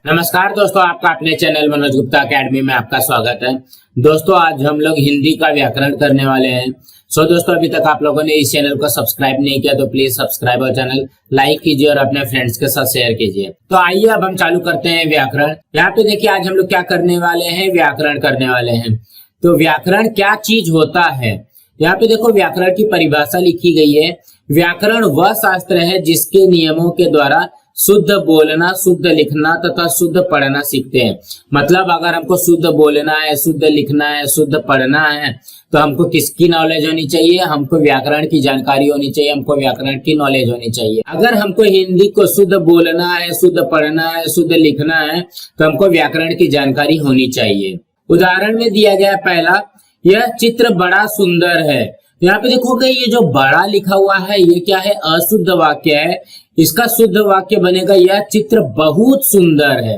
नमस्कार दोस्तों, आपका अपने चैनल मनोज गुप्ता एकेडमी में आपका स्वागत है। दोस्तों आज हम लोग हिंदी का व्याकरण करने वाले हैं। दोस्तों अभी तक आप लोगों ने इस चैनल को सब्सक्राइब नहीं किया तो प्लीज सब्सक्राइब और चैनल लाइक कीजिए और अपने फ्रेंड्स के साथ शेयर कीजिए। तो आइए अब हम चालू करते हैं व्याकरण। यहाँ पे देखिए आज हम लोग क्या करने वाले हैं, व्याकरण करने वाले हैं। तो व्याकरण क्या चीज होता है, यहाँ पे देखो व्याकरण की परिभाषा लिखी गई है। व्याकरण वह शास्त्र है जिसके नियमों के द्वारा शुद्ध बोलना, शुद्ध लिखना तथा शुद्ध पढ़ना सीखते हैं। मतलब अगर हमको शुद्ध बोलना है, शुद्ध लिखना है, शुद्ध पढ़ना है तो हमको किसकी नॉलेज होनी चाहिए? हमको व्याकरण की जानकारी होनी चाहिए, हमको व्याकरण की नॉलेज होनी चाहिए। अगर हमको हिंदी को शुद्ध बोलना है, शुद्ध पढ़ना है, शुद्ध लिखना है तो हमको व्याकरण की जानकारी होनी चाहिए। उदाहरण में दिया गया पहला, यह चित्र बड़ा सुंदर है। यहाँ पे देखोगे ये जो बड़ा लिखा हुआ है ये क्या है? अशुद्ध वाक्य है। इसका शुद्ध वाक्य बनेगा यह चित्र बहुत सुंदर है।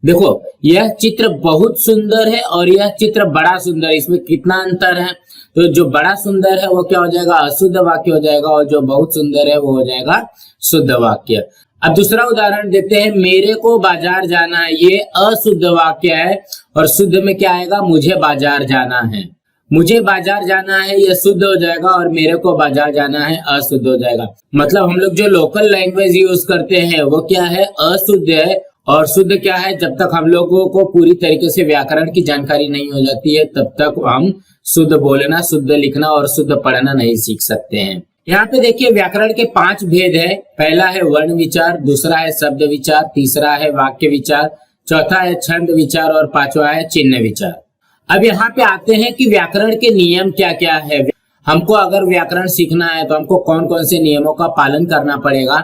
देखो यह चित्र बहुत सुंदर है और यह चित्र बड़ा सुंदर, इसमें कितना अंतर है? तो जो बड़ा सुंदर है वो क्या हो जाएगा? अशुद्ध वाक्य हो जाएगा और जो बहुत सुंदर है वो हो जाएगा शुद्ध वाक्य। अब दूसरा उदाहरण देते हैं, मेरे को बाजार जाना है। ये अशुद्ध वाक्य है और शुद्ध में क्या आएगा? मुझे बाजार जाना है। मुझे बाजार जाना है यह शुद्ध हो जाएगा और मेरे को बाजार जाना है अशुद्ध हो जाएगा। मतलब हम लोग जो लोकल लैंग्वेज यूज करते हैं वो क्या है? अशुद्ध है। और शुद्ध क्या है? जब तक हम लोगों को पूरी तरीके से व्याकरण की जानकारी नहीं हो जाती है तब तक हम शुद्ध बोलना, शुद्ध लिखना और शुद्ध पढ़ना नहीं सीख सकते हैं। यहाँ पे देखिए व्याकरण के 5 भेद है। पहला है वर्ण विचार, दूसरा है शब्द विचार, तीसरा है वाक्य विचार, चौथा है छंद विचार और पांचवा है चिन्ह विचार। अब यहाँ पे आते हैं कि व्याकरण के नियम क्या क्या है। हमको अगर व्याकरण सीखना है तो हमको कौन कौन से नियमों का पालन करना पड़ेगा।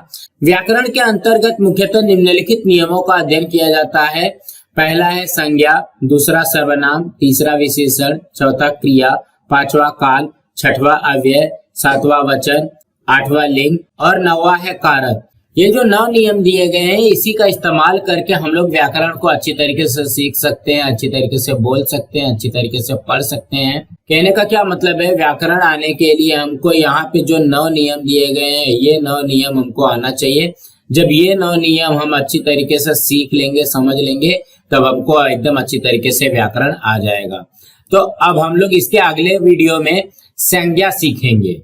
व्याकरण के अंतर्गत मुख्यतः निम्नलिखित नियमों का अध्ययन किया जाता है। पहला है संज्ञा, दूसरा सर्वनाम, तीसरा विशेषण, चौथा क्रिया, पांचवा काल, छठवां अव्यय, सातवां वचन, आठवां लिंग और नौवां है कारक। ये जो 9 नियम दिए गए हैं इसी का इस्तेमाल करके हम लोग व्याकरण को अच्छी तरीके से सीख सकते हैं, अच्छी तरीके से बोल सकते हैं, अच्छी तरीके से पढ़ सकते हैं। कहने का क्या मतलब है, व्याकरण आने के लिए हमको यहाँ पे जो 9 नियम दिए गए हैं ये 9 नियम हमको आना चाहिए। जब ये 9 नियम हम अच्छी तरीके से सीख लेंगे, समझ लेंगे, तब हमको एकदम अच्छी तरीके से व्याकरण आ जाएगा। तो अब हम लोग इसके अगले वीडियो में संज्ञा सीखेंगे।